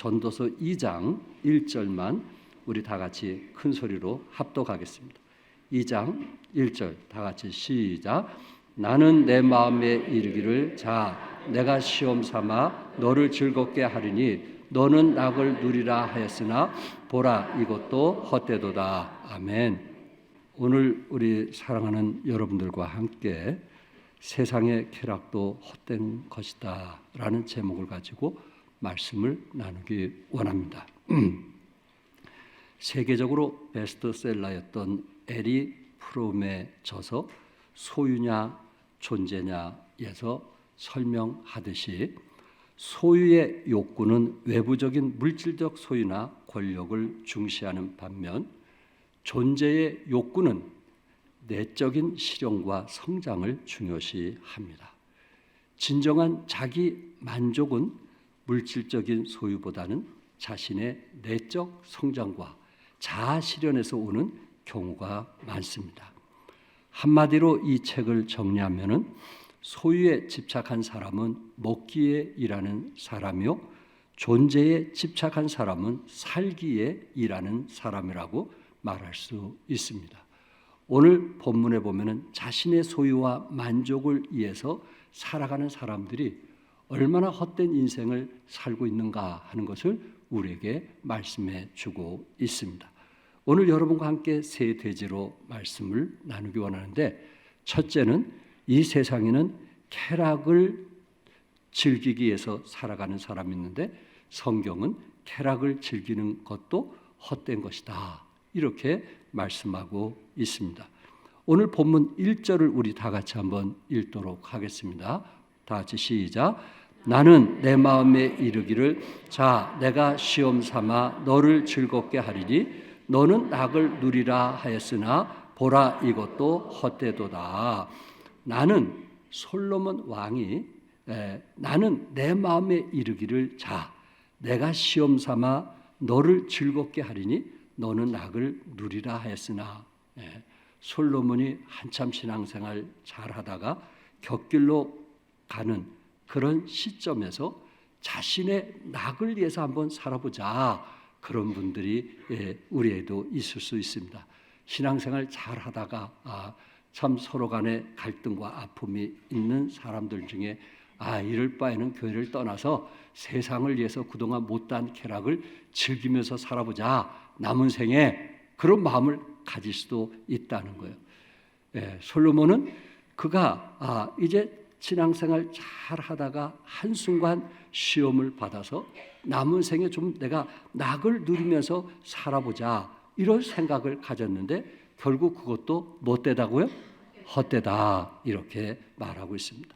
전도서 2장 1절만 우리 다 같이 큰 소리로 합독하겠습니다. 2장 1절 다 같이 시작. 나는 내 마음에 이르기를 자 내가 시험 삼아 너를 즐겁게 하리니 너는 낙을 누리라 하였으나 보라 이것도 헛되도다. 아멘. 오늘 우리 사랑하는 여러분들과 함께 세상의 쾌락도 헛된 것이다 라는 제목을 가지고 말씀을 나누기 원합니다. 세계적으로 베스트셀러였던 에리 프롬의 저서 소유냐 존재냐에서 설명하듯이 소유의 욕구는 외부적인 물질적 소유나 권력을 중시하는 반면 존재의 욕구는 내적인 실용과 성장을 중요시합니다. 진정한 자기 만족은 물질적인 소유보다는 자신의 내적 성장과 자아 실현에서 오는 경우가 많습니다. 한마디로 이 책을 정리하면은 소유에 집착한 사람은 먹기에 일하는 사람이요 존재에 집착한 사람은 살기에 일하는 사람이라고 말할 수 있습니다. 오늘 본문에 보면은 자신의 소유와 만족을 위해서 살아가는 사람들이 얼마나 헛된 인생을 살고 있는가 하는 것을 우리에게 말씀해 주고 있습니다. 오늘 여러분과 함께 세 대지로 말씀을 나누기 원하는데, 첫째는 이 세상에는 쾌락을 즐기기 위해서 살아가는 사람이 있는데 성경은 쾌락을 즐기는 것도 헛된 것이다 이렇게 말씀하고 있습니다. 오늘 본문 1절을 우리 다 같이 한번 읽도록 하겠습니다. 다 같이 시작. 나는 내 마음에 이르기를 자 내가 시험 삼아 너를 즐겁게 하리니 너는 낙을 누리라 하였으나 보라 이것도 헛되도다. 나는 솔로몬 왕이 나는 내 마음에 이르기를 자 내가 시험 삼아 너를 즐겁게 하리니 너는 낙을 누리라 하였으나 솔로몬이 한참 신앙생활 잘하다가 곁길로 가는 그런 시점에서 자신의 낙을 위해서 한번 살아보자 그런 분들이 우리에도 있을 수 있습니다. 신앙생활 잘하다가 참 서로 간에 갈등과 아픔이 있는 사람들 중에 이럴 바에는 교회를 떠나서 세상을 위해서 그동안 못한 쾌락을 즐기면서 살아보자 남은 생에 그런 마음을 가질 수도 있다는 거예요. 솔로몬은 그가 이제 신앙생활 잘 하다가 한순간 시험을 받아서 남은 생에 좀 내가 낙을 누리면서 살아보자 이런 생각을 가졌는데 결국 그것도 못되다고요? 헛되다 이렇게 말하고 있습니다.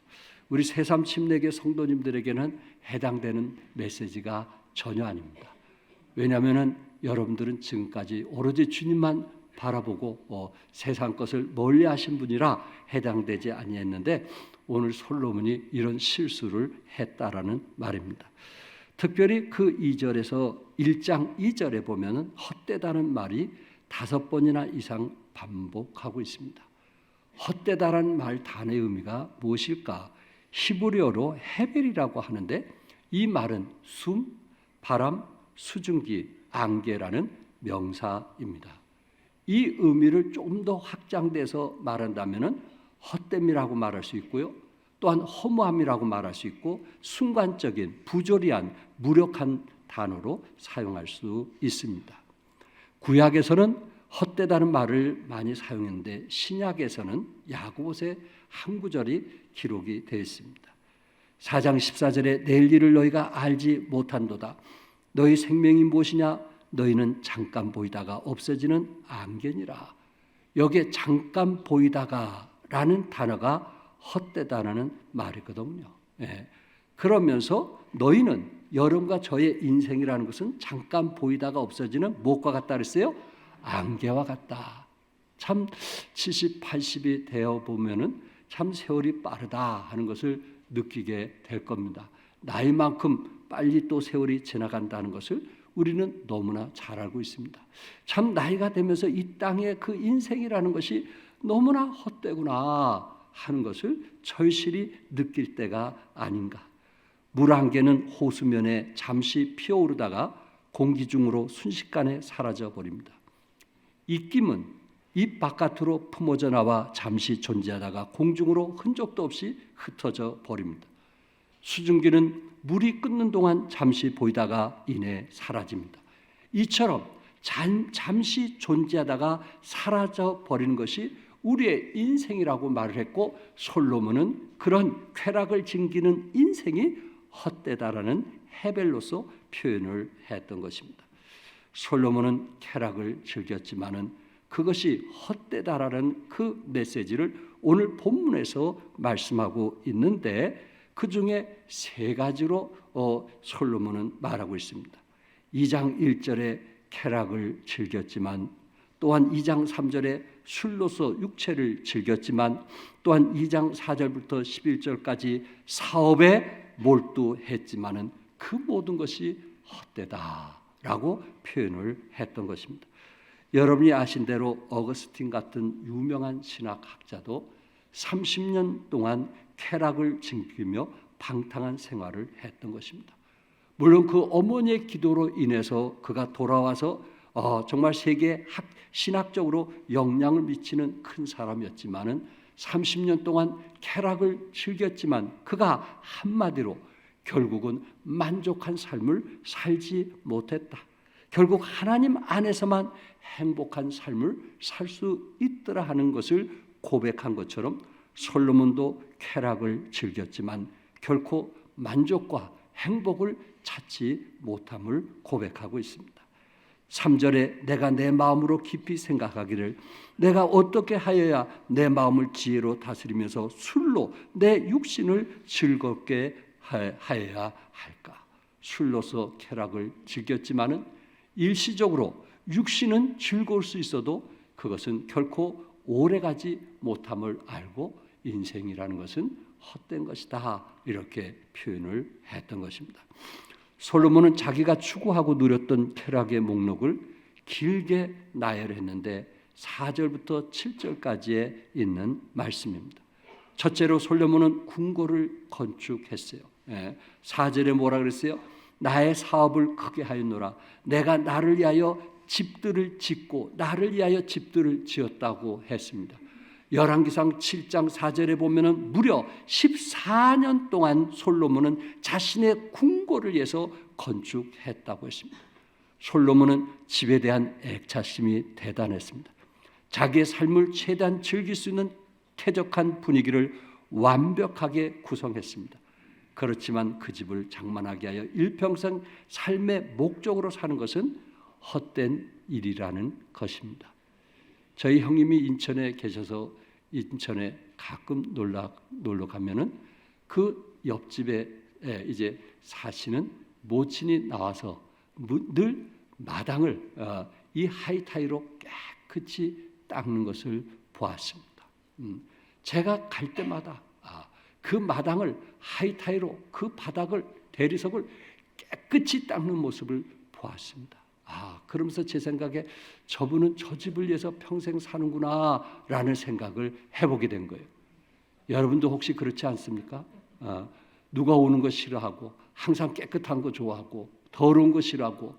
우리 새삼 침례교 성도님들에게는 해당되는 메시지가 전혀 아닙니다. 왜냐하면 여러분들은 지금까지 오로지 주님만 바라보고 세상 것을 멀리하신 분이라 해당되지 아니했는데 오늘 솔로몬이 이런 실수를 했다라는 말입니다. 특별히 그 2절에서 1장 2절에 보면은 헛되다는 말이 5번이나 이상 반복하고 있습니다. 헛되다라는 말 단어의 의미가 무엇일까? 히브리어로 헤벨이라고 하는데 이 말은 숨, 바람, 수증기, 안개라는 명사입니다. 이 의미를 좀 더 확장돼서 말한다면은 헛됨이라고 말할 수 있고요. 또한 허무함이라고 말할 수 있고 순간적인 부조리한 무력한 단어로 사용할 수 있습니다. 구약에서는 헛되다는 말을 많이 사용했는데 신약에서는 야고보서의 한 구절이 기록이 되어 있습니다. 4장 14절에 내일 일을 너희가 알지 못한도다. 너희 생명이 무엇이냐? 너희는 잠깐 보이다가 없어지는 안개니라. 여기에 잠깐 보이다가 라는 단어가 헛되다라는 말이거든요. 그러면서 너희는 여러분과 저의 인생이라는 것은 잠깐 보이다가 없어지는 무엇과 같다 그랬어요? 안개와 같다. 참 70, 80이 되어 보면은 참 세월이 빠르다 하는 것을 느끼게 될 겁니다. 나이만큼 빨리 또 세월이 지나간다는 것을 우리는 너무나 잘 알고 있습니다. 참 나이가 되면서 이 땅의 그 인생이라는 것이 너무나 헛되구나 하는 것을 절실히 느낄 때가 아닌가. 물 한 개는 호수면에 잠시 피어오르다가 공기 중으로 순식간에 사라져 버립니다. 입김은 입 바깥으로 품어져 나와 잠시 존재하다가 공중으로 흔적도 없이 흩어져 버립니다. 수증기는 물이 끓는 동안 잠시 보이다가 이내 사라집니다. 이처럼 잠시 존재하다가 사라져 버리는 것이 우리의 인생이라고 말을 했고, 솔로몬은 그런 쾌락을 즐기는 인생이 헛되다라는 해벨로서 표현을 했던 것입니다. 솔로몬은 쾌락을 즐겼지만은 그것이 헛되다라는 그 메시지를 오늘 본문에서 말씀하고 있는데, 그 중에 세 가지로 솔로몬은 말하고 있습니다. 2장 1절에 쾌락을 즐겼지만, 또한 2장 3절에 술로서 육체를 즐겼지만, 또한 2장 4절부터 11절까지 사업에 몰두했지만은 그 모든 것이 헛되다라고 표현을 했던 것입니다. 여러분이 아신 대로 어거스틴 같은 유명한 신학학자도 30년 동안 쾌락을 즐기며 방탕한 생활을 했던 것입니다. 물론 그 어머니의 기도로 인해서 그가 돌아와서 정말 세계 신학적으로 영향을 미치는 큰 사람이었지만은 30년 동안 쾌락을 즐겼지만 그가 한마디로 결국은 만족한 삶을 살지 못했다. 결국 하나님 안에서만 행복한 삶을 살 수 있더라 하는 것을 고백한 것처럼, 솔로몬도 쾌락을 즐겼지만 결코 만족과 행복을 찾지 못함을 고백하고 있습니다. 3절에 내가 내 마음으로 깊이 생각하기를 내가 어떻게 하여야 내 마음을 지혜로 다스리면서 술로 내 육신을 즐겁게 하여야 할까. 술로서 쾌락을 즐겼지만은 일시적으로 육신은 즐거울 수 있어도 그것은 결코 오래가지 못함을 알고 인생이라는 것은 헛된 것이다, 이렇게 표현을 했던 것입니다. 솔로몬은 자기가 추구하고 누렸던 쾌락의 목록을 길게 나열했는데 4절부터 7절까지에 있는 말씀입니다. 첫째로 솔로몬은 궁궐을 건축했어요. 4절에 뭐라 그랬어요? 나의 사업을 크게 하였노라. 내가 나를 위하여 집들을 짓고 나를 위하여 집들을 지었다고 했습니다. 열왕기상 7장 4절에 보면은 무려 14년 동안 솔로몬은 자신의 궁궐을 위해서 건축했다고 했습니다. 솔로몬은 집에 대한 애착심이 대단했습니다. 자기의 삶을 최대한 즐길 수 있는 쾌적한 분위기를 완벽하게 구성했습니다. 그렇지만 그 집을 장만하게 하여 일평생 삶의 목적으로 사는 것은 헛된 일이라는 것입니다. 저희 형님이 인천에 계셔서 인천에 가끔 놀러 가면은 그 옆집에 이제 사시는 모친이 나와서 늘 마당을 이 하이타이로 깨끗이 닦는 것을 보았습니다. 제가 갈 때마다 그 마당을 하이타이로 그 바닥을 대리석을 깨끗이 닦는 모습을 보았습니다. 그러면서 제 생각에 저분은 저 집을 위해서 평생 사는구나 라는 생각을 해보게 된 거예요. 여러분도 혹시 그렇지 않습니까? 누가 오는 거 싫어하고 항상 깨끗한 거 좋아하고 더러운 거 싫어하고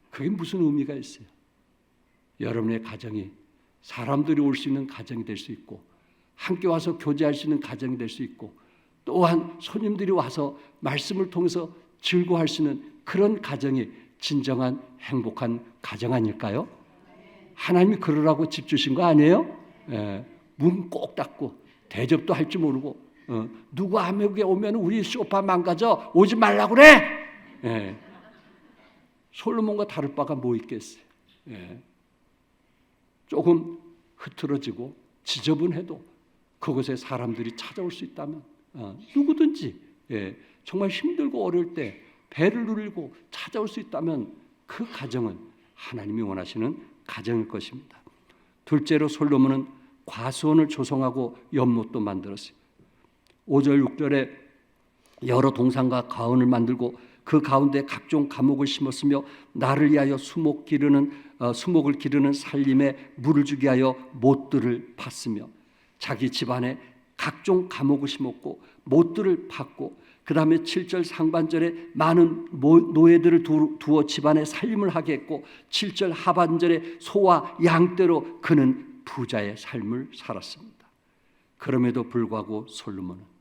그게 무슨 의미가 있어요? 여러분의 가정이 사람들이 올 수 있는 가정이 될 수 있고 함께 와서 교제할 수 있는 가정이 될 수 있고 또한 손님들이 와서 말씀을 통해서 즐거워할 수 있는 그런 가정이 진정한 행복한 가정 아닐까요? 하나님이 그러라고 집 주신 거 아니에요? 문 꼭 닫고 대접도 할 줄 모르고 누구 한국에 오면 우리 소파 망가져 오지 말라고 그래. 솔로몬과 다를 바가 뭐 있겠어요? 조금 흐트러지고 지저분해도 그곳에 사람들이 찾아올 수 있다면 누구든지 정말 힘들고 어려울 때 배를 누리고 찾아올 수 있다면 그 가정은 하나님이 원하시는 가정일 것입니다. 둘째로 솔로몬은 과수원을 조성하고 연못도 만들었어요. 5절 6절에 여러 동산과 가운을 만들고 그 가운데 각종 가목을 심었으며 나를 위하여 수목을 기르는 살림에 물을 주게 하여 못들을 팠으며 자기 집안에 각종 가목을 심었고 못들을 팠고 그 다음에 7절 상반절에 많은 노예들을 두어 집안에 살림을 하게 했고 7절 하반절에 소와 양떼로 그는 부자의 삶을 살았습니다. 그럼에도 불구하고 솔로몬은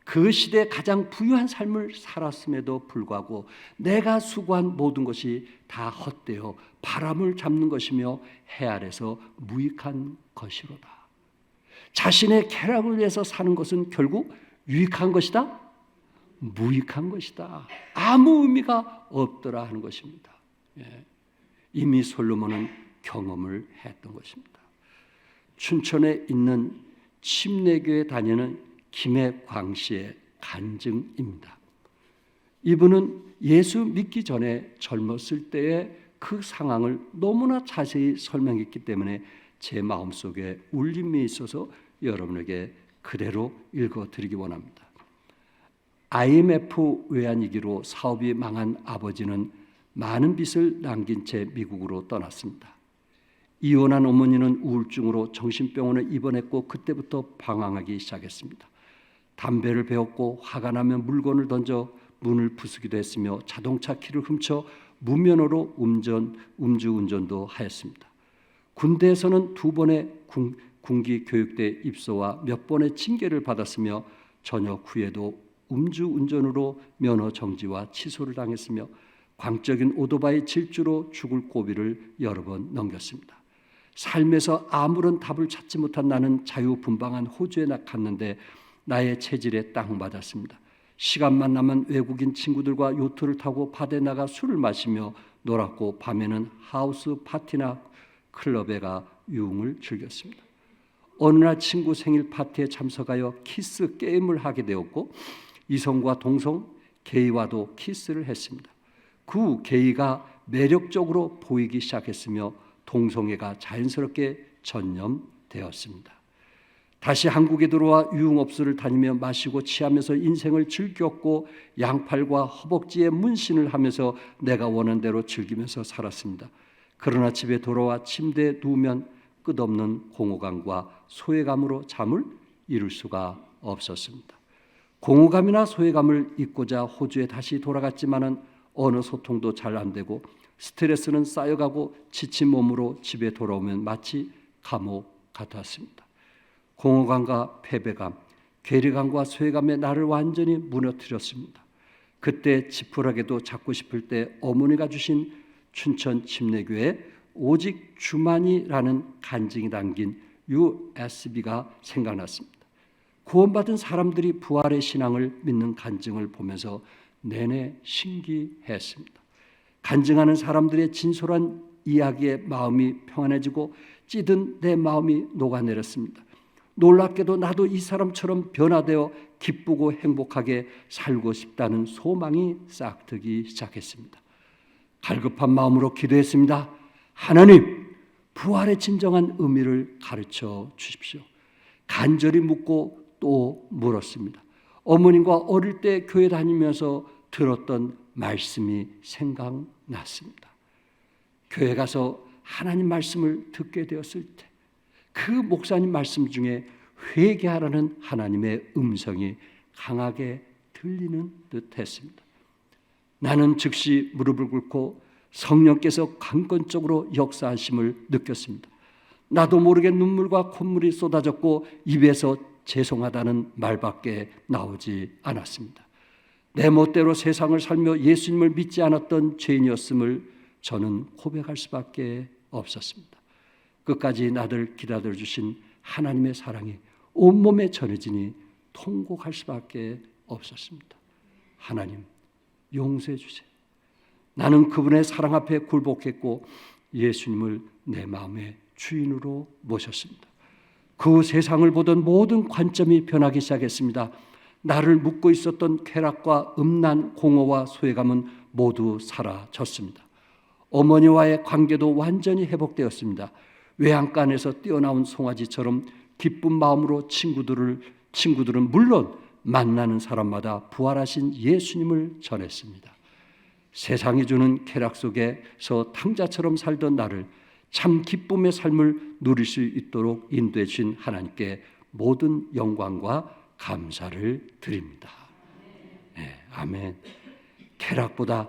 그 시대에 가장 부유한 삶을 살았음에도 불구하고 내가 수고한 모든 것이 다 헛되어 바람을 잡는 것이며 해 아래서 무익한 것이로다. 자신의 쾌락을 위해서 사는 것은 결국 유익한 것이다? 무익한 것이다. 아무 의미가 없더라 하는 것입니다. 이미 솔로몬은 경험을 했던 것입니다. 춘천에 있는 침례교에 다니는 김해광 씨의 간증입니다. 이분은 예수 믿기 전에 젊었을 때의 그 상황을 너무나 자세히 설명했기 때문에 제 마음속에 울림이 있어서 여러분에게 그대로 읽어드리기 원합니다. IMF 외환위기로 사업이 망한 아버지는 많은 빚을 남긴 채 미국으로 떠났습니다. 이혼한 어머니는 우울증으로 정신병원에 입원했고 그때부터 방황하기 시작했습니다. 담배를 배웠고 화가 나면 물건을 던져 문을 부수기도 했으며 자동차 키를 훔쳐 무면허로 음주운전도 하였습니다. 군대에서는 2번의 군기 교육대 입소와 몇 번의 징계를 받았으며 전역 후에도 음주운전으로 면허 정지와 취소를 당했으며 광적인 오토바이 질주로 죽을 고비를 여러 번 넘겼습니다. 삶에서 아무런 답을 찾지 못한 나는 자유분방한 호주에 갔는데 나의 체질에 딱 맞았습니다. 시간만 나면 외국인 친구들과 요트를 타고 바다에 나가 술을 마시며 놀았고 밤에는 하우스 파티나 클럽에 가 유흥을 즐겼습니다. 어느 날 친구 생일 파티에 참석하여 키스 게임을 하게 되었고 이성과 동성, 게이와도 키스를 했습니다. 그 후 게이가 매력적으로 보이기 시작했으며 동성애가 자연스럽게 전염되었습니다. 다시 한국에 들어와 유흥업소를 다니며 마시고 취하면서 인생을 즐겼고 양팔과 허벅지에 문신을 하면서 내가 원하는 대로 즐기면서 살았습니다. 그러나 집에 돌아와 침대에 누우면 끝없는 공허감과 소외감으로 잠을 이룰 수가 없었습니다. 공허감이나 소외감을 잊고자 호주에 다시 돌아갔지만은 언어 소통도 잘 안 되고 스트레스는 쌓여가고 지친 몸으로 집에 돌아오면 마치 감옥 같았습니다. 공허감과 패배감, 괴리감과 소외감에 나를 완전히 무너뜨렸습니다. 그때 지푸라기도 잡고 싶을 때 어머니가 주신 춘천 침례교회 오직 주만이라는 간증이 담긴 USB가 생각났습니다. 구원받은 사람들이 부활의 신앙을 믿는 간증을 보면서 내내 신기했습니다. 간증하는 사람들의 진솔한 이야기에 마음이 평안해지고 찌든 내 마음이 녹아내렸습니다. 놀랍게도 나도 이 사람처럼 변화되어 기쁘고 행복하게 살고 싶다는 소망이 싹트기 시작했습니다. 갈급한 마음으로 기도했습니다. 하나님, 부활의 진정한 의미를 가르쳐 주십시오. 간절히 묻고 또 물었습니다. 어머님과 어릴 때 교회 다니면서 들었던 말씀이 생각났습니다. 교회 가서 하나님 말씀을 듣게 되었을 때 그 목사님 말씀 중에 회개하라는 하나님의 음성이 강하게 들리는 듯 했습니다. 나는 즉시 무릎을 꿇고 성령께서 강권적으로 역사하심을 느꼈습니다. 나도 모르게 눈물과 콧물이 쏟아졌고 입에서 죄송하다는 말밖에 나오지 않았습니다. 내 멋대로 세상을 살며 예수님을 믿지 않았던 죄인이었음을 저는 고백할 수밖에 없었습니다. 끝까지 나를 기다려 주신 하나님의 사랑이 온몸에 전해지니 통곡할 수밖에 없었습니다. 하나님, 용서해 주세요. 나는 그분의 사랑 앞에 굴복했고 예수님을 내 마음의 주인으로 모셨습니다. 그 세상을 보던 모든 관점이 변하기 시작했습니다. 나를 묶고 있었던 쾌락과 음란, 공허와 소외감은 모두 사라졌습니다. 어머니와의 관계도 완전히 회복되었습니다. 외양간에서 뛰어나온 송아지처럼 기쁜 마음으로 친구들은 물론 만나는 사람마다 부활하신 예수님을 전했습니다. 세상이 주는 쾌락 속에서 탕자처럼 살던 나를 참 기쁨의 삶을 누릴 수 있도록 인도해 주신 하나님께 모든 영광과 감사를 드립니다. 네, 아멘. 쾌락보다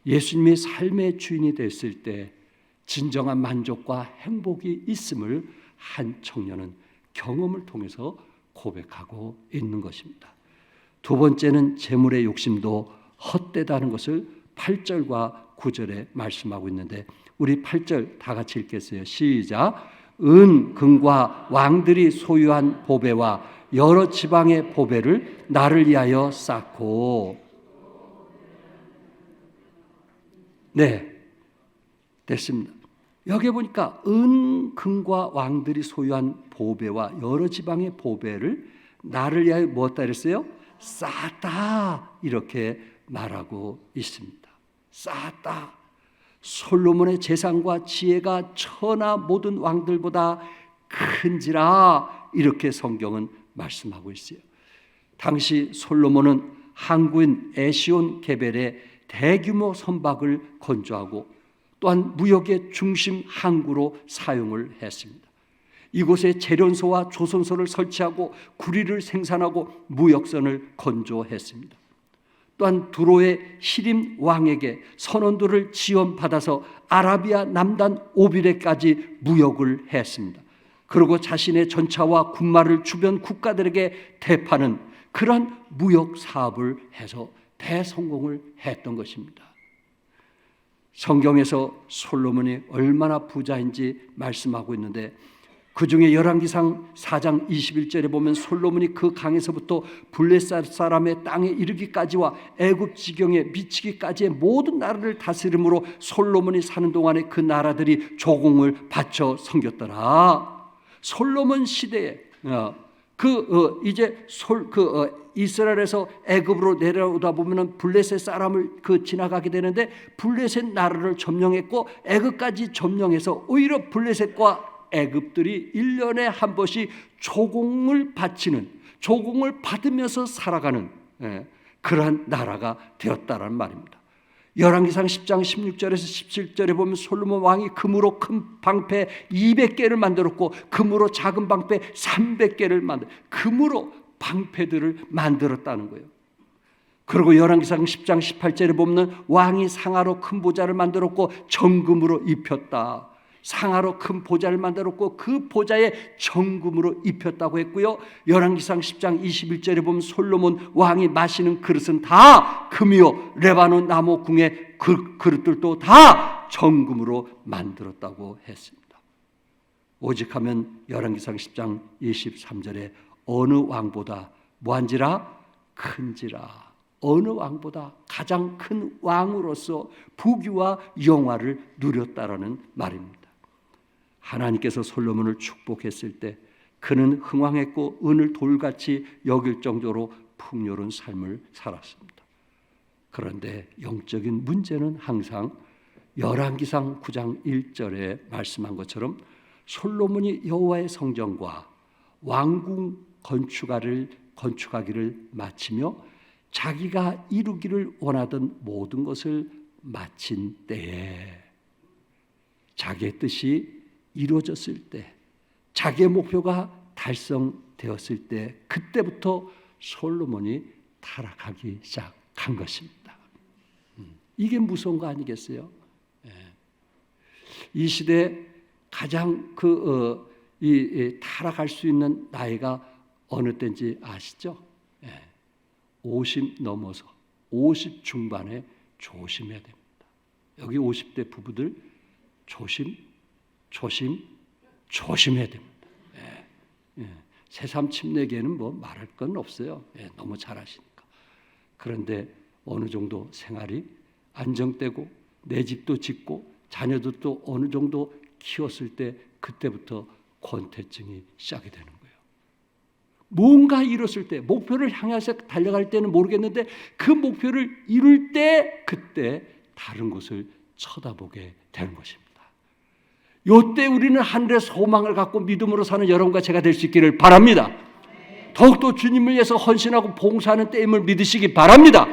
예수님의 삶의 주인이 됐을 때 진정한 만족과 행복이 있음을 한 청년은 경험을 통해서 고백하고 있는 것입니다. 두 번째는 재물의 욕심도 헛되다는 것을 8절과 9절에 말씀하고 있는데, 우리 8절 다 같이 읽겠어요. 시작. 은, 금과 왕들이 소유한 보배와 여러 지방의 보배를 나를 위하여 쌓고. 네, 됐습니다. 여기 보니까 은, 금과 왕들이 소유한 보배와 여러 지방의 보배를 나를 위하여 무엇다 그랬어요? 쌓았다, 이렇게 말하고 있습니다. 쌓았다. 솔로몬의 재산과 지혜가 천하 모든 왕들보다 큰지라, 이렇게 성경은 말씀하고 있어요. 당시 솔로몬은 항구인 에시온 게벨에 대규모 선박을 건조하고 또한 무역의 중심 항구로 사용을 했습니다. 이곳에 재련소와 조선소를 설치하고 구리를 생산하고 무역선을 건조했습니다. 또한 두로의 히림 왕에게 선원들을 지원받아서 아라비아 남단 오빌에까지 무역을 했습니다. 그리고 자신의 전차와 군마를 주변 국가들에게 대파는 그런 무역 사업을 해서 대성공을 했던 것입니다. 성경에서 솔로몬이 얼마나 부자인지 말씀하고 있는데, 그 중에 열왕기상 4장 21절에 보면 솔로몬이 그 강에서부터 블레셋 사람의 땅에 이르기까지와 애굽 지경에 미치기까지의 모든 나라를 다스림으로 솔로몬이 사는 동안에 그 나라들이 조공을 바쳐 섬겼더라. 솔로몬 시대에 이스라엘에서 애굽으로 내려오다 보면은 블레셋 사람을 지나가게 되는데, 블레셋 나라를 점령했고 애굽까지 점령해서 오히려 블레셋과 애굽들이 1년에 한 번씩 조공을 바치는, 조공을 받으면서 살아가는 그러한 나라가 되었다라는 말입니다. 열왕기상 10장 16절에서 17절에 보면 솔로몬 왕이 금으로 큰 방패 200개를 만들었고 금으로 작은 방패 300개를 금으로 방패들을 만들었다는 거예요. 그리고 열왕기상 10장 18절에 보면 왕이 상하로 큰 보좌를 만들었고 정금으로 입혔다. 상하로 큰 보좌를 만들었고 그 보좌에 정금으로 입혔다고 했고요. 열왕기상 10장 21절에 보면 솔로몬 왕이 마시는 그릇은 다 금이요 레바논 나무 궁의 그릇들도 다 정금으로 만들었다고 했습니다. 오직하면 열왕기상 10장 23절에 어느 왕보다 무한지라 큰지라, 어느 왕보다 가장 큰 왕으로서 부귀와 영화를 누렸다라는 말입니다. 하나님께서 솔로몬을 축복했을 때 그는 흥왕했고 은을 돌같이 여길 정도로 풍요로운 삶을 살았습니다. 그런데 영적인 문제는 항상 열왕기상 9장 1절에 말씀한 것처럼 솔로몬이 여호와의 성전과 왕궁 건축하기를 마치며 자기가 이루기를 원하던 모든 것을 마친 때에, 자기의 뜻이 이루어졌을 때, 자기의 목표가 달성되었을 때, 그때부터 솔로몬이 타락하기 시작한 것입니다. 이게 무서운 거 아니겠어요? 이 시대에 가장 타락할 수 있는 나이가 어느 때인지 아시죠? 50 넘어서 50 중반에 조심해야 됩니다. 여기 50대 부부들 조심해야 됩니다. 새삼 침례계는 뭐 말할 건 없어요. 너무 잘하시니까. 그런데 어느 정도 생활이 안정되고 내 집도 짓고 자녀도 또 어느 정도 키웠을 때 그때부터 권태증이 시작이 되는 거예요. 뭔가 이뤘을 때, 목표를 향해서 달려갈 때는 모르겠는데 그 목표를 이룰 때 그때 다른 곳을 쳐다보게 되는 것입니다. 이때 우리는 하늘의 소망을 갖고 믿음으로 사는 여러분과 제가 될 수 있기를 바랍니다. 더욱더 주님을 위해서 헌신하고 봉사하는 때임을 믿으시기 바랍니다.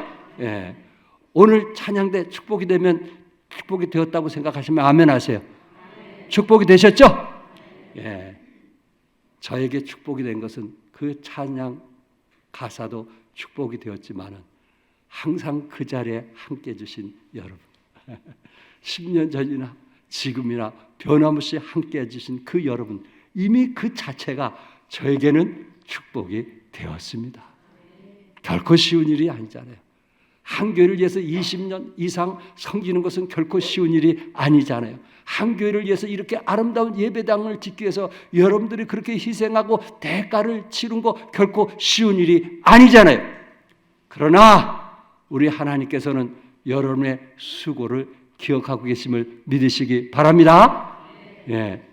오늘 찬양대 축복이 되었다고 생각하시면 아멘 하세요. 축복이 되셨죠? 저에게 축복이 된 것은 그 찬양 가사도 축복이 되었지만은 항상 그 자리에 함께 해주신 여러분, 10년 전이나 지금이나 변함없이 함께 해주신 그 여러분, 이미 그 자체가 저에게는 축복이 되었습니다. 결코 쉬운 일이 아니잖아요. 한 교회를 위해서 20년 이상 섬기는 것은 결코 쉬운 일이 아니잖아요. 한 교회를 위해서 이렇게 아름다운 예배당을 짓기 위해서 여러분들이 그렇게 희생하고 대가를 치른 거 결코 쉬운 일이 아니잖아요. 그러나 우리 하나님께서는 여러분의 수고를 기억하고 계심을 믿으시기 바랍니다. 예,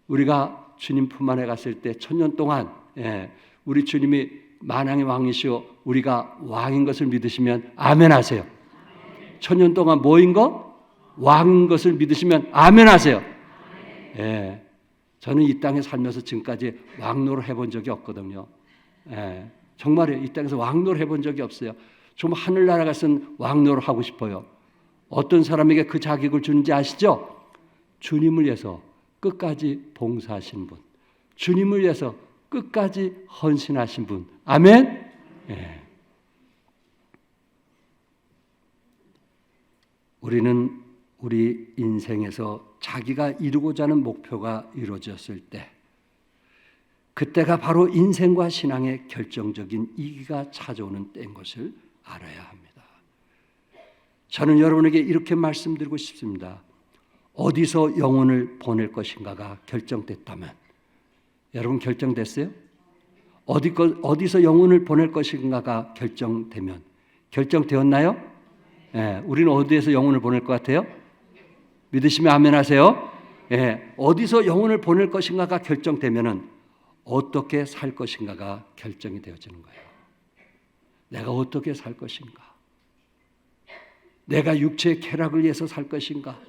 우리가 주님 품 안에 갔을 때 천년 동안 우리 주님이 만왕의 왕이시오 우리가 왕인 것을 믿으시면 아멘 하세요. 천년 동안 뭐인 거? 왕인 것을 믿으시면 아멘 하세요. 예, 저는 이 땅에 살면서 지금까지 왕노를 해본 적이 없거든요. 예, 정말이에요. 이 땅에서 왕노를 해본 적이 없어요. 좀 하늘나라 가서는 왕노를 하고 싶어요. 어떤 사람에게 그 자격을 주는지 아시죠? 주님을 위해서 끝까지 봉사하신 분, 주님을 위해서 끝까지 헌신하신 분. 아멘. 예. 우리는 우리 인생에서 자기가 이루고자 하는 목표가 이루어졌을 때, 그때가 바로 인생과 신앙의 결정적인 이기가 찾아오는 때인 것을 알아야 합니다. 저는 여러분에게 이렇게 말씀드리고 싶습니다. 어디서 영혼을 보낼 것인가가 결정됐다면, 여러분 결정됐어요? 어디서 영혼을 보낼 것인가가 결정되면, 결정되었나요? 예, 우리는 어디에서 영혼을 보낼 것 같아요? 믿으시면 아멘 하세요. 예, 어디서 영혼을 보낼 것인가가 결정되면은 어떻게 살 것인가가 결정이 되어지는 거예요. 내가 어떻게 살 것인가? 내가 육체의 쾌락을 위해서 살 것인가?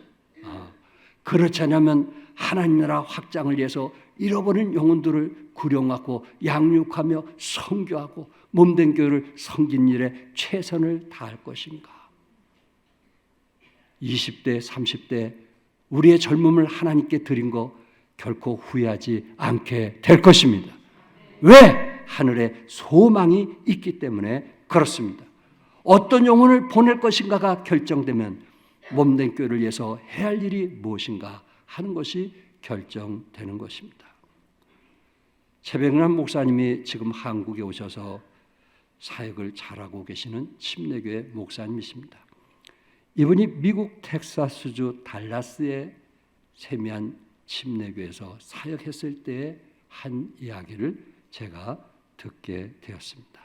그렇지 않으면 하나님 나라 확장을 위해서 잃어버린 영혼들을 구령하고 양육하며 선교하고 몸된 교회를 섬긴 일에 최선을 다할 것인가? 20대, 30대 우리의 젊음을 하나님께 드린 거 결코 후회하지 않게 될 것입니다. 왜? 하늘에 소망이 있기 때문에 그렇습니다. 어떤 영혼을 보낼 것인가가 결정되면 몸된 교회를 위해서 해야 할 일이 무엇인가 하는 것이 결정되는 것입니다. 최백남 목사님이 지금 한국에 오셔서 사역을 잘하고 계시는 침례교회 목사님이십니다. 이분이 미국 텍사스주 달라스의 세미한 침례교회에서 사역했을 때의 한 이야기를 제가 듣게 되었습니다.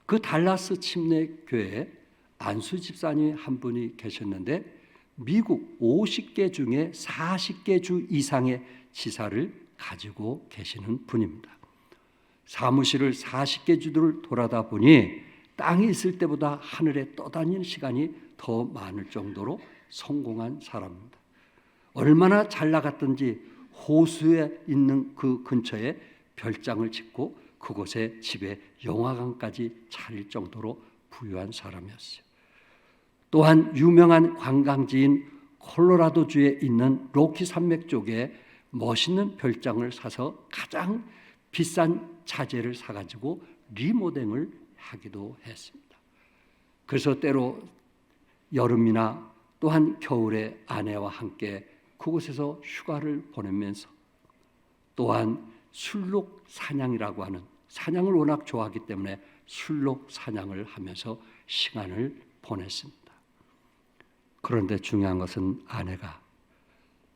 그 달라스 침례교회에 안수 집사님 한 분이 계셨는데 미국 50개 중에 40개 주 이상의 지사를 가지고 계시는 분입니다. 사무실을 40개 주들을 돌아다 보니 땅에 있을 때보다 하늘에 떠다니는 시간이 더 많을 정도로 성공한 사람입니다. 얼마나 잘 나갔든지 호수에 있는 그 근처에 별장을 짓고 그곳에 집에 영화관까지 차릴 정도로 부유한 사람이었어요. 또한 유명한 관광지인 콜로라도주에 있는 로키 산맥 쪽에 멋있는 별장을 사서 가장 비싼 자재를 사가지고 리모델링을 하기도 했습니다. 그래서 때로 여름이나 또한 겨울에 아내와 함께 그곳에서 휴가를 보내면서 또한 술록 사냥이라고 하는 사냥을 워낙 좋아하기 때문에 술록 사냥을 하면서 시간을 보냈습니다. 그런데 중요한 것은 아내가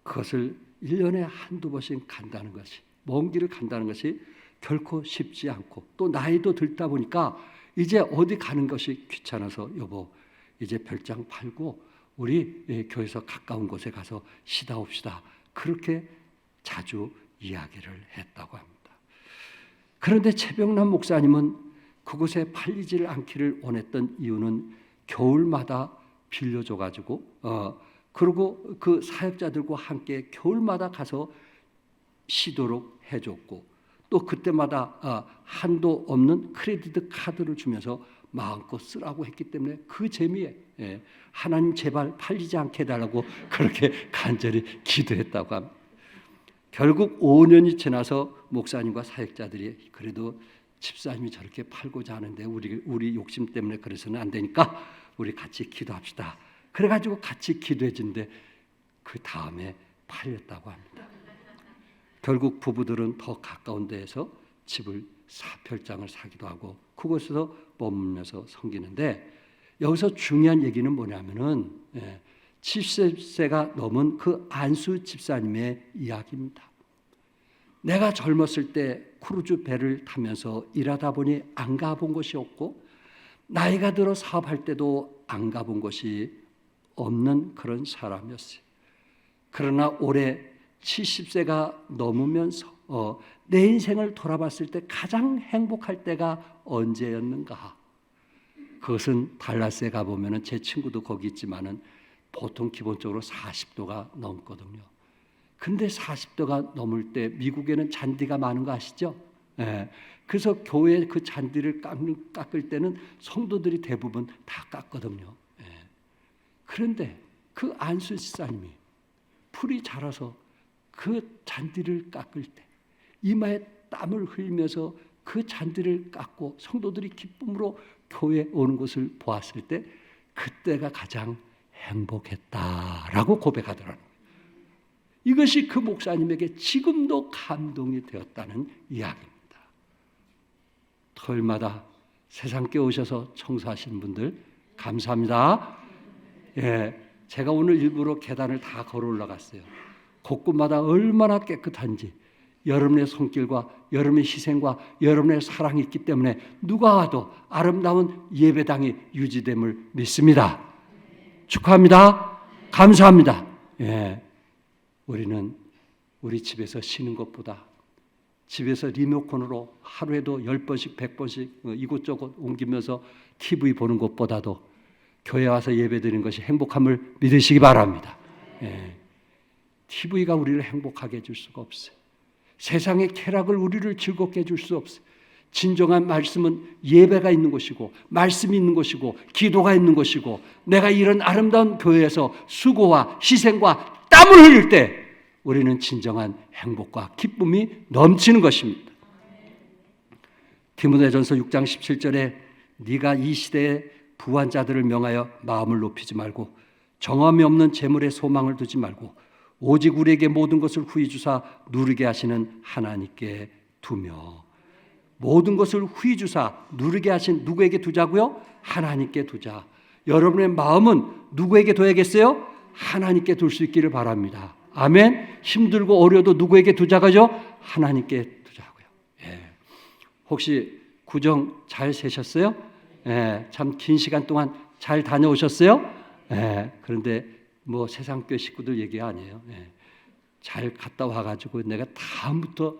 그것을 1년에 한두 번씩 간다는 것이, 먼 길을 간다는 것이 결코 쉽지 않고 또 나이도 들다 보니까 이제 어디 가는 것이 귀찮아서 여보 이제 별장 팔고 우리 교회에서 가까운 곳에 가서 쉬다 옵시다. 그렇게 자주 이야기를 했다고 합니다. 그런데 최병남 목사님은 그곳에 팔리지를 않기를 원했던 이유는 겨울마다 빌려줘가지고 그리고 그 사역자들과 함께 겨울마다 가서 쉬도록 해줬고 또 그때마다 한도 없는 크레디트 카드를 주면서 마음껏 쓰라고 했기 때문에 그 재미에 하나님 제발 팔리지 않게 해달라고 그렇게 간절히 기도했다고 합니다. 결국 5년이 지나서 목사님과 사역자들이 그래도 집사님이 저렇게 팔고자 하는데 우리 욕심 때문에 그래서는 안 되니까 우리 같이 기도합시다. 그래가지고 같이 기도해 준데 그 다음에 팔렸다고 합니다. 결국 부부들은 더 가까운 데에서 집을 별장을 사기도 하고 그곳에서 머물면서 섬기는데, 여기서 중요한 얘기는 뭐냐면은 70세가 넘은 그 안수 집사님의 이야기입니다. 내가 젊었을 때 크루즈 배를 타면서 일하다 보니 안 가본 곳이 없고, 나이가 들어 사업할 때도 안 가본 곳이 없는 그런 사람이었어요. 그러나 올해 70세가 넘으면서 내 인생을 돌아봤을 때 가장 행복할 때가 언제였는가? 그것은 달라스에 가보면 제 친구도 거기 있지만은 보통 기본적으로 40도가 넘거든요. 근데 40도가 넘을 때 미국에는 잔디가 많은 거 아시죠? 그래서 교회 그 잔디를 깎을 때는 성도들이 대부분 다 깎거든요. 그런데 그 안수 집사님이 풀이 자라서 그 잔디를 깎을 때 이마에 땀을 흘리면서 그 잔디를 깎고 성도들이 기쁨으로 교회에 오는 것을 보았을 때 그때가 가장 행복했다라고 고백하더라고요. 이것이 그 목사님에게 지금도 감동이 되었다는 이야기입니다. 토요일마다 세상께 오셔서 청소하시는 분들 감사합니다. 제가 오늘 일부러 계단을 다 걸어 올라갔어요. 곳곳마다 얼마나 깨끗한지, 여러분의 손길과 여러분의 희생과 여러분의 사랑이 있기 때문에 누가 와도 아름다운 예배당이 유지됨을 믿습니다. 축하합니다. 감사합니다. 우리는 우리 집에서 쉬는 것보다 집에서 리모컨으로 하루에도 10번씩 100번씩 이곳저곳 옮기면서 TV 보는 것보다도 교회 와서 예배드리는 것이 행복함을 믿으시기 바랍니다. TV가 우리를 행복하게 해줄 수가 없어요. 세상의 쾌락을 우리를 즐겁게 해줄 수 없어요. 진정한 말씀은 예배가 있는 곳이고 말씀이 있는 곳이고 기도가 있는 곳이고, 내가 이런 아름다운 교회에서 수고와 희생과 땀을 흘릴 때 우리는 진정한 행복과 기쁨이 넘치는 것입니다. 디모데전서 6장 17절에 네가 이 시대에 부한 자들을 명하여 마음을 높이지 말고 정함이 없는 재물에 소망을 두지 말고 오직 우리에게 모든 것을 후히 주사 누리게 하시는 하나님께 두며. 모든 것을 후히 주사 누리게 하신 누구에게 두자고요? 하나님께 두자. 여러분의 마음은 누구에게 둬야겠어요? 하나님께 둘 수 있기를 바랍니다. 아멘. 힘들고 어려도 누구에게 두자고요? 하나님께 두자고요. 혹시 구정 잘 세셨어요? 참 긴 시간 동안 잘 다녀오셨어요? 그런데 뭐 세상교 식구들 얘기 아니에요. 잘 갔다 와가지고 내가 다음부터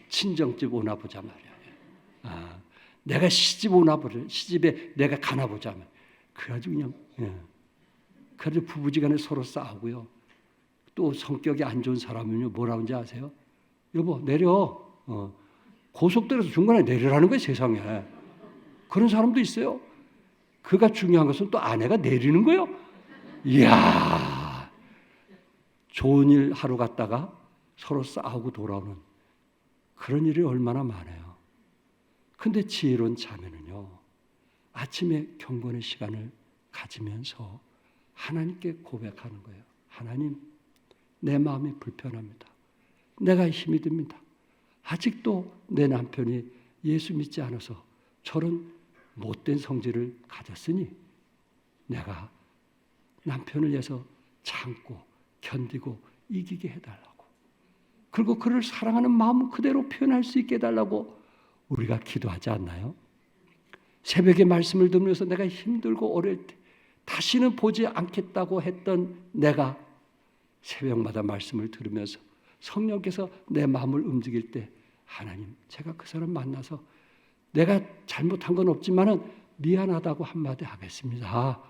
친정집 오나 보자 말이야. 내가 시집 오나 보자. 시집에 내가 가나 보자 말이야. 그래가지고 그냥 그래서 부부지간에 서로 싸우고요. 또 성격이 안 좋은 사람은요 뭐라고 하는지 아세요? 여보 내려. 고속도로에서 중간에 내리라는 거예요. 세상에. 그런 사람도 있어요. 그가 중요한 것은 또 아내가 내리는 거예요. 이야, 좋은 일 하러 갔다가 서로 싸우고 돌아오는 그런 일이 얼마나 많아요. 근데 지혜로운 자매는요, 아침에 경건의 시간을 가지면서 하나님께 고백하는 거예요. 하나님, 내 마음이 불편합니다. 내가 힘이 듭니다. 아직도 내 남편이 예수 믿지 않아서 저런 못된 성질을 가졌으니 내가 남편을 위해서 참고 견디고 이기게 해달라고, 그리고 그를 사랑하는 마음 그대로 표현할 수 있게 해달라고 우리가 기도하지 않나요? 새벽에 말씀을 들으면서 내가 힘들고 어려울 때 다시는 보지 않겠다고 했던 내가 새벽마다 말씀을 들으면서 성령께서 내 마음을 움직일 때, 하나님, 제가 그 사람 만나서 내가 잘못한 건 없지만은 미안하다고 한마디 하겠습니다.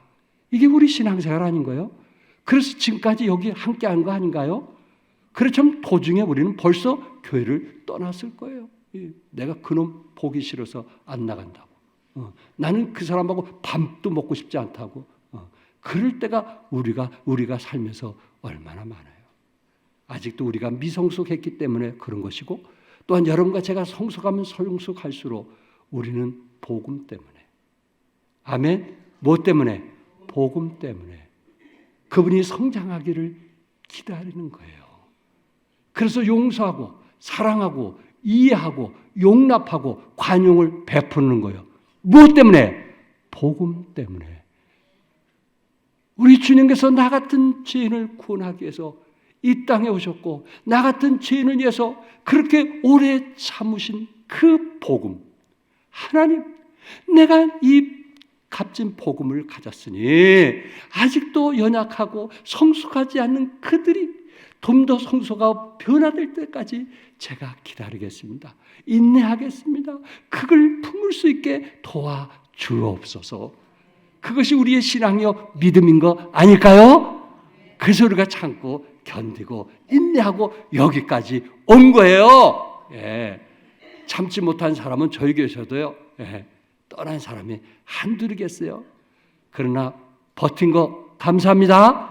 이게 우리 신앙생활 아닌가요? 그래서 지금까지 여기 함께한 거 아닌가요? 그렇다면 도중에 우리는 벌써 교회를 떠났을 거예요. 내가 그놈 보기 싫어서 안 나간다고. 나는 그 사람하고 밥도 먹고 싶지 않다고. 그럴 때가 우리가 살면서 얼마나 많아요. 아직도 우리가 미성숙했기 때문에 그런 것이고, 또한 여러분과 제가 성숙하면 성숙할수록 우리는 복음 때문에, 아멘, 뭐 때문에? 복음 때문에 그분이 성장하기를 기다리는 거예요. 그래서 용서하고 사랑하고 이해하고 용납하고 관용을 베푸는 거예요. 무엇 때문에? 복음 때문에. 우리 주님께서 나 같은 죄인을 구원하기 위해서 이 땅에 오셨고 나 같은 죄인을 위해서 그렇게 오래 참으신 그 복음, 하나님, 내가 이 값진 복음을 가졌으니 아직도 연약하고 성숙하지 않는 그들이 좀 더 성숙하고 변화될 때까지 제가 기다리겠습니다. 인내하겠습니다. 그걸 품을 수 있게 도와주옵소서. 그것이 우리의 신앙이요 믿음인 거 아닐까요? 그래서 우리가 참고 견디고 인내하고 여기까지 온 거예요. 예. 참지 못한 사람은 저희 교회에서도요, 예, 떠난 사람이 한둘이겠어요. 그러나 버틴 거 감사합니다.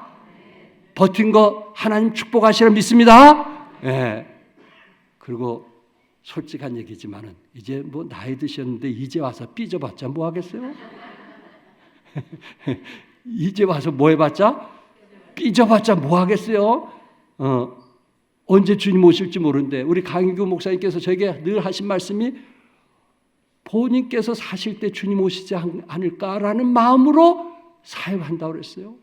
버틴 거 하나님 축복하시라 믿습니다. 예. 그리고 솔직한 얘기지만은 이제 뭐 나이 드셨는데 이제 와서 삐져봤자 뭐 하겠어요? 이제 와서 뭐 해봤자? 삐져봤자 뭐 하겠어요? 언제 주님 오실지 모르는데 우리 강인규 목사님께서 저에게 늘 하신 말씀이 본인께서 사실 때 주님 오시지 않을까라는 마음으로 사역한다고 그랬어요.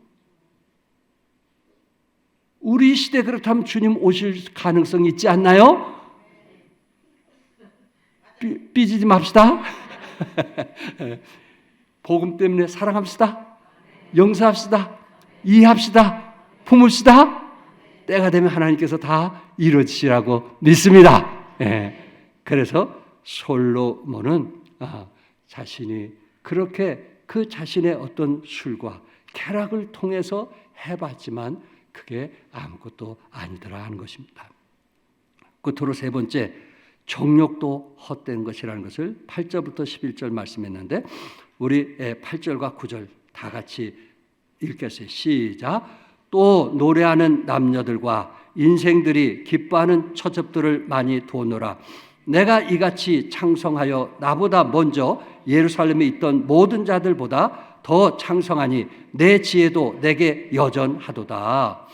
우리 시대 그렇다면 주님 오실 가능성이 있지 않나요? 삐지지 맙시다. 복음 때문에 사랑합시다. 용서합시다. 이해합시다. 품읍시다. 때가 되면 하나님께서 다 이루어지시라고 믿습니다. 예. 그래서 솔로몬은 자신이 그렇게 그 자신의 어떤 술과 쾌락을 통해서 해봤지만 그게 아무것도 아니더라 하는 것입니다. 끝으로 세 번째, 정욕도 헛된 것이라는 것을 8절부터 11절 말씀했는데 우리 8절과 9절 다 같이 읽겠어요. 시작. 또 노래하는 남녀들과 인생들이 기뻐하는 처첩들을 많이 두었노라. 내가 이같이 창성하여 나보다 먼저 예루살렘에 있던 모든 자들보다 더 창성하니 내 지혜도 내게 여전하도다.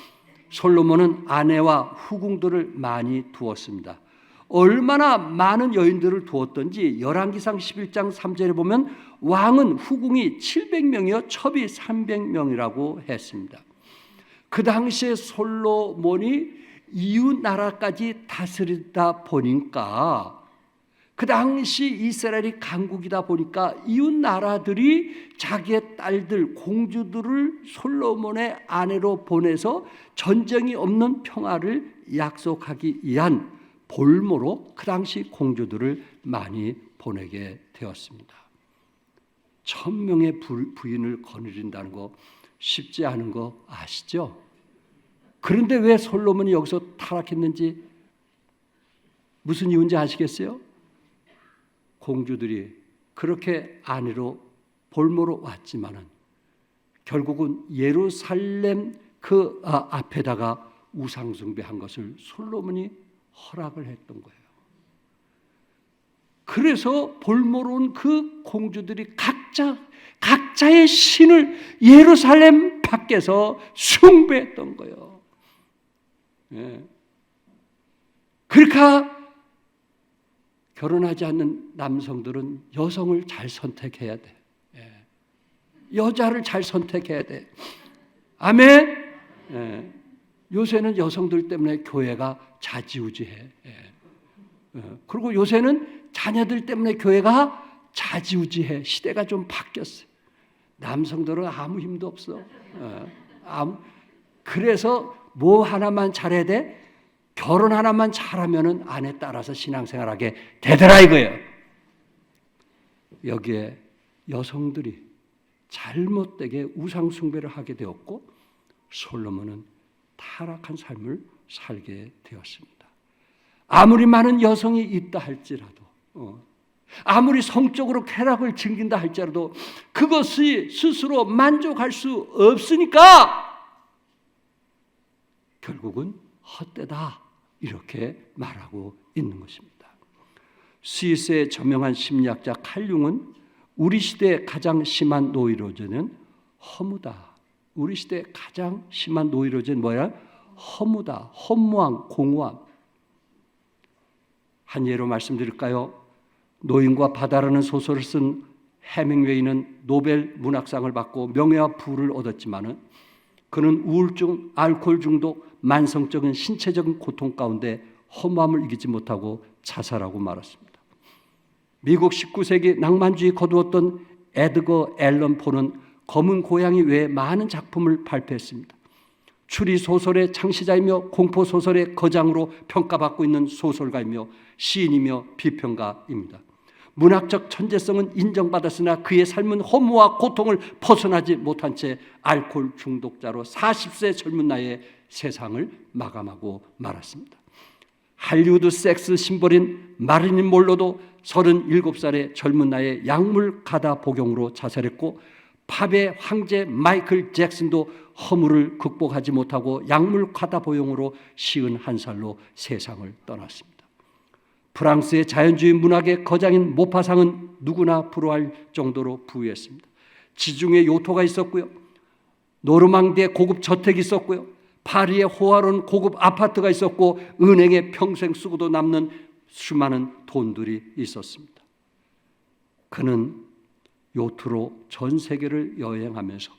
솔로몬은 아내와 후궁들을 많이 두었습니다. 얼마나 많은 여인들을 두었던지 열왕기상 11장 3절에 보면 왕은 후궁이 700명이요 첩이 300명이라고 했습니다. 그 당시에 솔로몬이 이웃 나라까지 다스리다 보니까 그 당시 이스라엘이 강국이다 보니까 이웃 나라들이 자기의 딸들, 공주들을 솔로몬의 아내로 보내서 전쟁이 없는 평화를 약속하기 위한 볼모로 그 당시 공주들을 많이 보내게 되었습니다. 1000명의 부인을 거느린다는 거 쉽지 않은 거 아시죠? 그런데 왜 솔로몬이 여기서 타락했는지 무슨 이유인지 아시겠어요? 공주들이 그렇게 아내로 볼모로 왔지만은 결국은 예루살렘 그 앞에다가 우상숭배한 것을 솔로몬이 허락을 했던 거예요. 그래서 볼모로 온 그 공주들이 각자의 신을 예루살렘 밖에서 숭배했던 거예요. 예. 그러니까 결혼하지 않는 남성들은 여성을 잘 선택해야 돼. 예. 여자를 잘 선택해야 돼. 아멘. 예. 요새는 여성들 때문에 교회가 좌지우지해. 예. 그리고 요새는 자녀들 때문에 교회가 좌지우지해. 시대가 좀 바뀌었어요. 남성들은 아무 힘도 없어. 그래서 뭐 하나만 잘해야 돼? 결혼 하나만 잘하면은 아내 따라서 신앙생활하게 되더라 이거예요. 여기에 여성들이 잘못되게 우상숭배를 하게 되었고 솔로몬은 타락한 삶을 살게 되었습니다. 아무리 많은 여성이 있다 할지라도 아무리 성적으로 쾌락을 즐긴다 할지라도 그것이 스스로 만족할 수 없으니까 결국은 헛되다 이렇게 말하고 있는 것입니다. 스위스의 저명한 심리학자 칼 융은 우리 시대에 가장 심한 노이로제는 허무다. 우리 시대에 가장 심한 노이로제는 뭐야? 허무다. 허무함, 공허함. 한 예로 말씀드릴까요? 노인과 바다라는 소설을 쓴 해밍웨이는 노벨 문학상을 받고 명예와 부를 얻었지만은 그는 우울증, 알코올 중독, 만성적인 신체적인 고통 가운데 허무함을 이기지 못하고 자살하고 말았습니다. 미국 19세기 낭만주의 거두었던 에드거 앨런 포는 검은 고양이 외에 많은 작품을 발표했습니다. 추리 소설의 창시자이며 공포 소설의 거장으로 평가받고 있는 소설가이며 시인이며 비평가입니다. 문학적 천재성은 인정받았으나 그의 삶은 허무와 고통을 벗어나지 못한 채 알코올 중독자로 40세 젊은 나이에 세상을 마감하고 말았습니다. 할리우드 섹스 심벌인 마릴린 몰로도 37살의 젊은 나이에 약물 가다 복용으로 자살했고, 팝의 황제 마이클 잭슨도 허물을 극복하지 못하고 약물 가다 복용으로 51살로 세상을 떠났습니다. 프랑스의 자연주의 문학의 거장인 모파상은 누구나 부러워할 정도로 부유했습니다. 지중해 요토가 있었고요, 노르망디에 고급 저택이 있었고요, 파리에 호화로운 고급 아파트가 있었고, 은행에 평생 쓰고도 남는 수많은 돈들이 있었습니다. 그는 요트로 전 세계를 여행하면서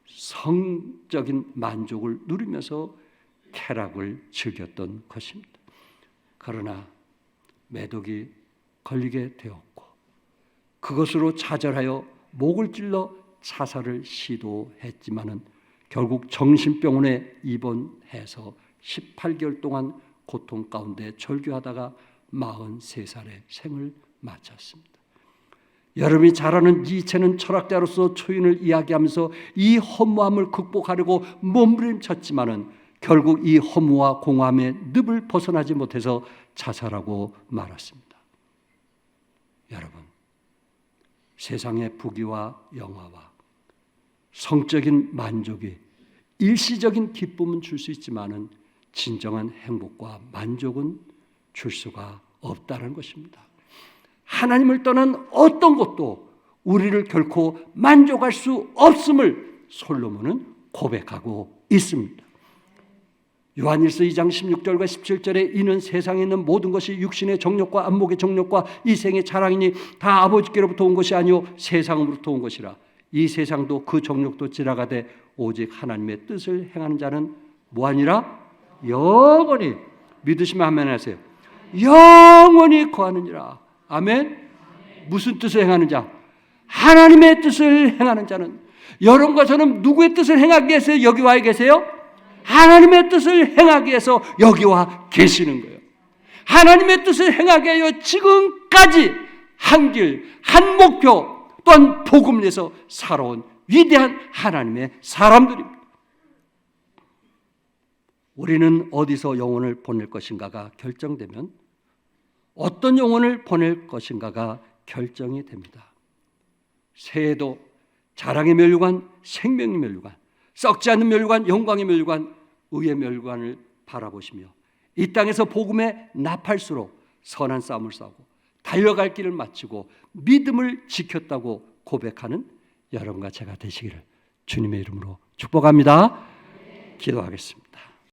성적인 만족을 누리면서 쾌락을 즐겼던 것입니다. 그러나 매독이 걸리게 되었고 그것으로 좌절하여 목을 찔러 자살을 시도했지만은 결국 정신병원에 입원해서 18개월 동안 고통 가운데 절규하다가 43살에 생을 마쳤습니다. 여러분이 잘 아는 니체는 철학자로서 초인을 이야기하면서 이 허무함을 극복하려고 몸부림쳤지만은 결국 이 허무와 공허함의 늪을 벗어나지 못해서 자살하고 말았습니다. 여러분, 세상의 부귀와 영화와 성적인 만족이 일시적인 기쁨은 줄 수 있지만은 진정한 행복과 만족은 줄 수가 없다는 것입니다. 하나님을 떠난 어떤 것도 우리를 결코 만족할 수 없음을 솔로몬은 고백하고 있습니다. 요한일서 2장 16절과 17절에 이는 세상에 있는 모든 것이 육신의 정욕과 안목의 정욕과 이생의 자랑이니 다 아버지께로부터 온 것이 아니요 세상으로부터 온 것이라. 이 세상도 그 정욕도 지나가되 오직 하나님의 뜻을 행하는 자는 뭐하니라? 영원히. 믿으시면 아멘 하세요. 영원히 거하느니라. 아멘. 무슨 뜻을 행하는 자? 하나님의 뜻을 행하는 자는. 여러분과 저는 누구의 뜻을 행하기 위해서 여기 와 계세요? 하나님의 뜻을 행하기 위해서 여기 와 계시는 거예요. 하나님의 뜻을 행하기 위하여 지금까지 한 길, 한 목표, 또한 복음을 위해서 살아온 위대한 하나님의 사람들입니다. 우리는 어디서 영혼을 보낼 것인가가 결정되면 어떤 영혼을 보낼 것인가가 결정이 됩니다. 새해도 자랑의 멸류관, 생명의 멸류관, 썩지 않는 멸류관, 영광의 멸류관, 의의 멸류관을 바라보시며 이 땅에서 복음의 나팔수로 선한 싸움을 싸우고 달려갈 길을 마치고 믿음을 지켰다고 고백하는 여러분과 제가 되시기를 주님의 이름으로 축복합니다. 기도하겠습니다.